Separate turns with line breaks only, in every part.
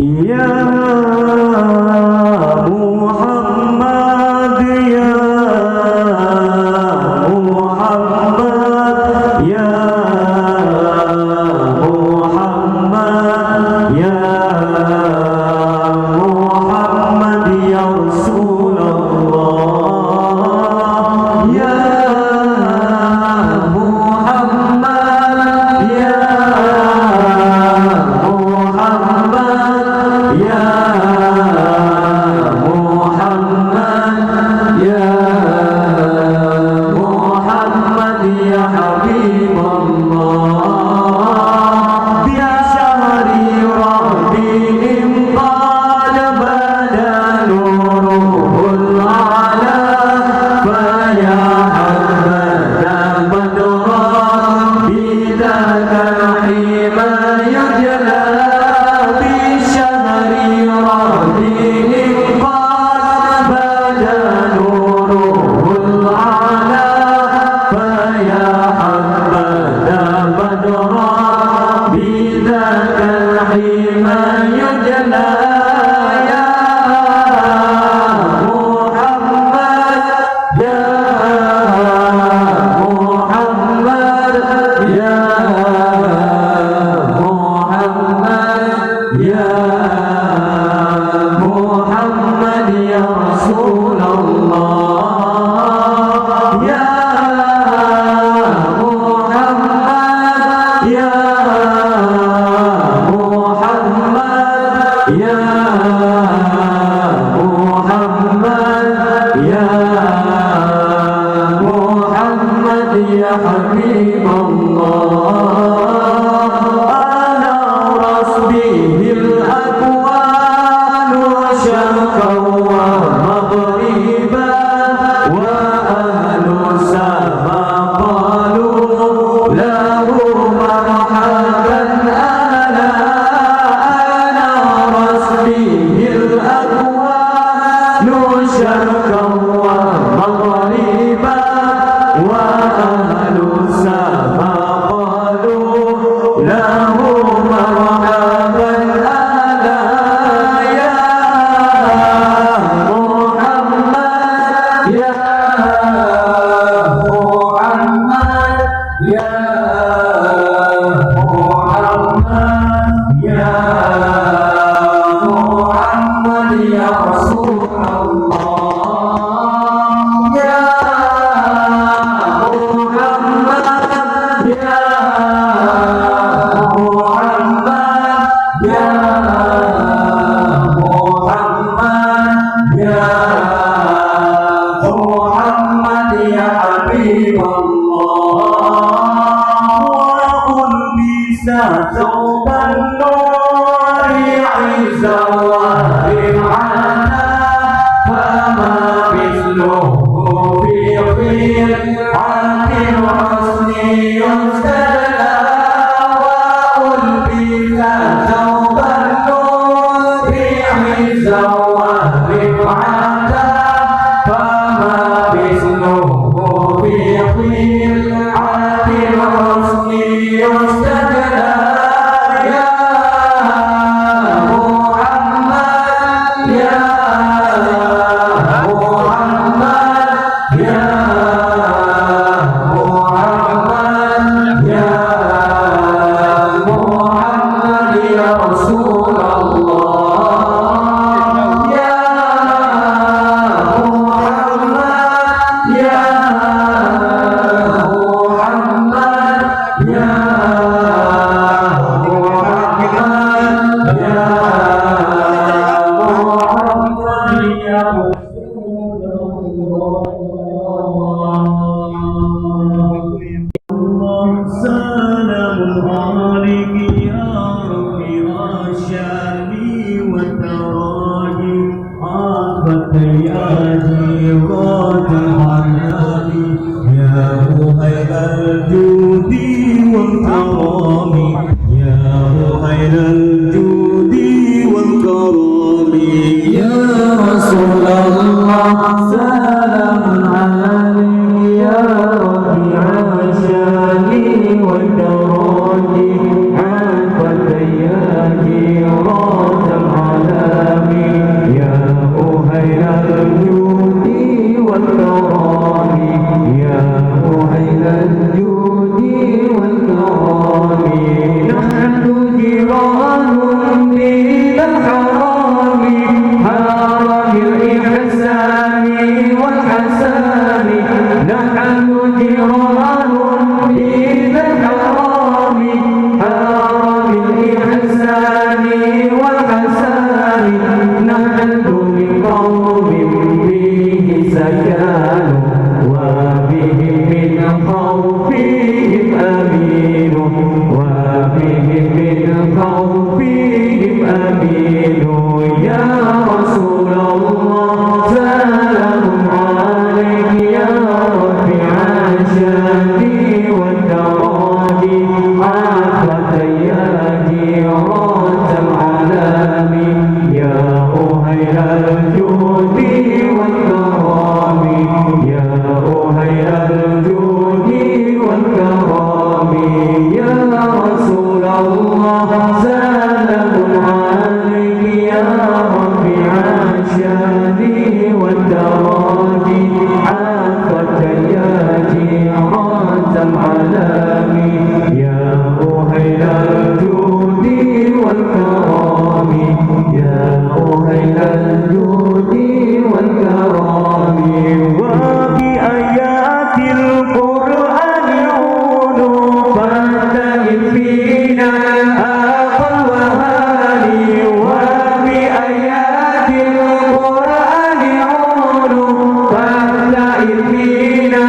Ya Muhammad, ya Muhammad, ya Muhammad, ya Muhammad, ya Rasulullah, ya Muhammad, ya Muhammad, ya Muhammad, ya Muhammad, ya Habibullah, ya syahri rabbihim qad bada nuruhul ala, faya habada badra bidakal hima yujla, bi syahri rabbihim qad bada nuruhul ala, faya habada badra bidakal hima yujla. Ya Muhammad, ya Muhammad, ya Muhammad, ya Muhammad, ya Rasulullah, ya Muhammad, ya Muhammad, ya Muhammad, ya Muhammad, ya Habibullah, ana rasbihil akwanu syarqan wa maghriban, wa ahlu sama qalu lahu marhaban ahla. Ana rasbihil akwanu syarqan wa maghriban, wa ahlu sama qalu lahu marhaban ahla. Ya Muhammad, ya Muhammad, ya Muhammad, ya Muhammad, ya Rasulullah, ya Muhammad, ya Muhammad, ya Muhammad, ya Muhammad, ya Habibullah, wa qul bisa tauban nuri izza wa rif'ana, fama misluhu fi khil'atin husni yustadla. Wa qul bisa tauban nuri izza wa rif'ana, fama misluhu fi khil'atin husni yustadla. Ya Muhammad, ya Muhammad, ya Muhammad, ya Muhammad, ya Rasulullah, ya Muhammad, ya Muhammad, ya Muhammad, ya Muhammad, ya Rasulullah. Salamul alaihi ya Rabbi asyani wa taraji afatayati wajahani, ya muhailal judi wal karami, ya muhailal judi wal karami, ya Rasulullah. Salamun alaihi ya Rabbi asyani wa taraji afatayati الله سلام عليك يا رفيع الشان والدرج عافك يا جيرة العالم يا أهل الجود والكرام يا أهل الجود والكرام وبآيات القرآن عودوا فانتهي فينا آخى الوهاني وبآيات القرآن عودوا فانتهي فينا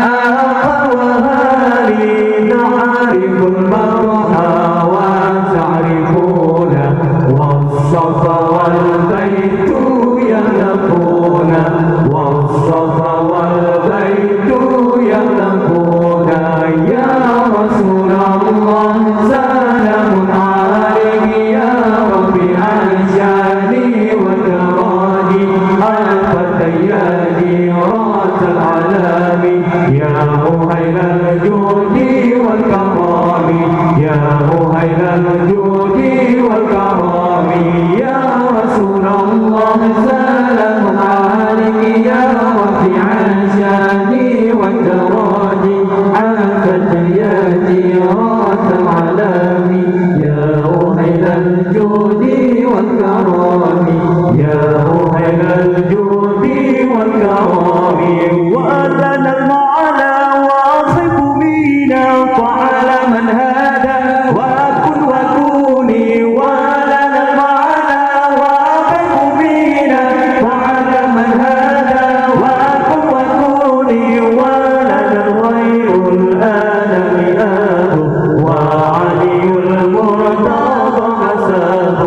آخى الوهاني نعرف المرحى وتعرفون والصفا والبيت يلقون والصفا والبيت يلقون يا رسول الله سلام عليك يا ربي الشان والكرام ألفت يا ديرات العالم يا أهل الجود والكرام يا أهل الجود والكرام يا رسول الله سلام عليك يا رفيع الشان والدراج عافت يا جيرات العالم يا أهل الجود والكرام يا أهل الجود والكرام وأذن المعنى واصف بنا فعلى من هذا وكن وكوني ولنا المعنى واصف بنا فعلى من هذا وكن وكوني ولنا الغير الآن مئات وعلي المرتضى حساب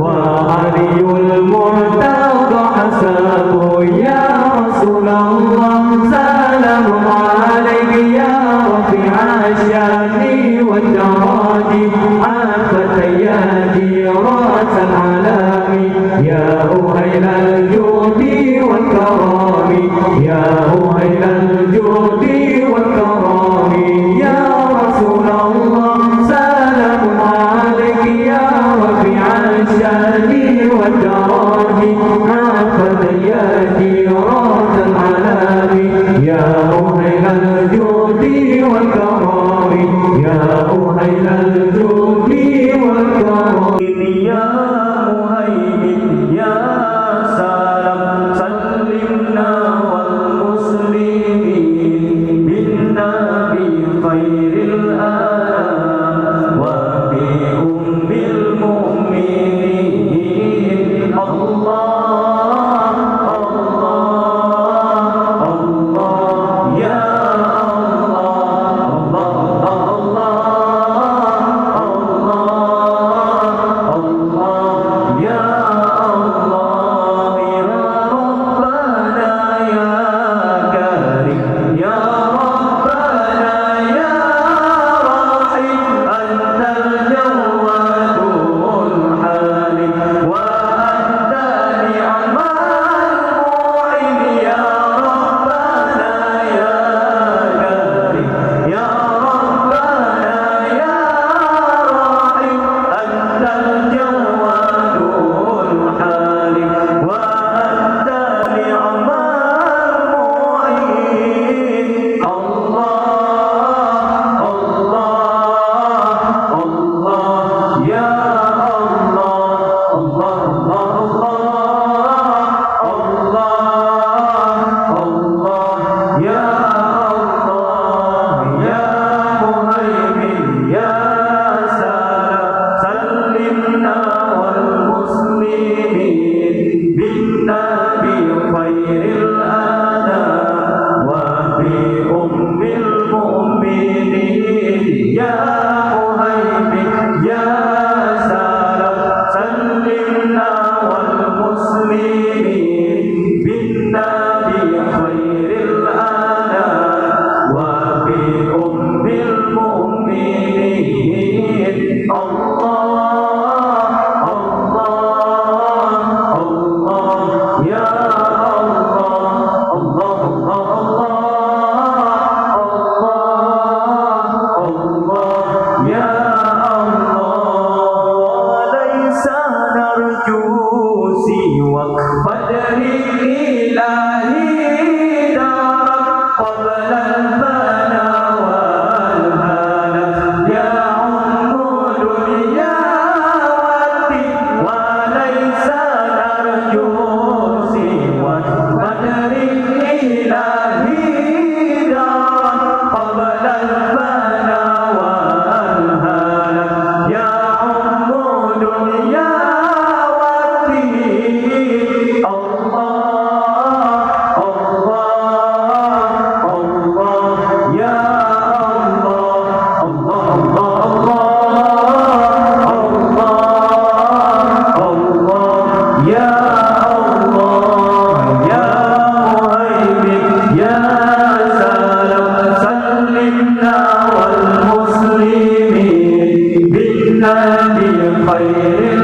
وعلي المرتضى حساب يا رسول الله سلام عليك يا رفيع الشان والدراج عافت يا جيرات العالم يا أهل الجود والكرام يا أهل الجود والكرام يا رسول الله سلام عليك يا رفيع الشان والدراج عافت يا جيرات العالم يا أهل الجود والكرام يا أهل الجود والكرام يا مهيمن يا سلام سلمنا والمسلمين بالنبي خير الأنام وبأم المؤمنين الله الله الله يا الله الله الله نبي خير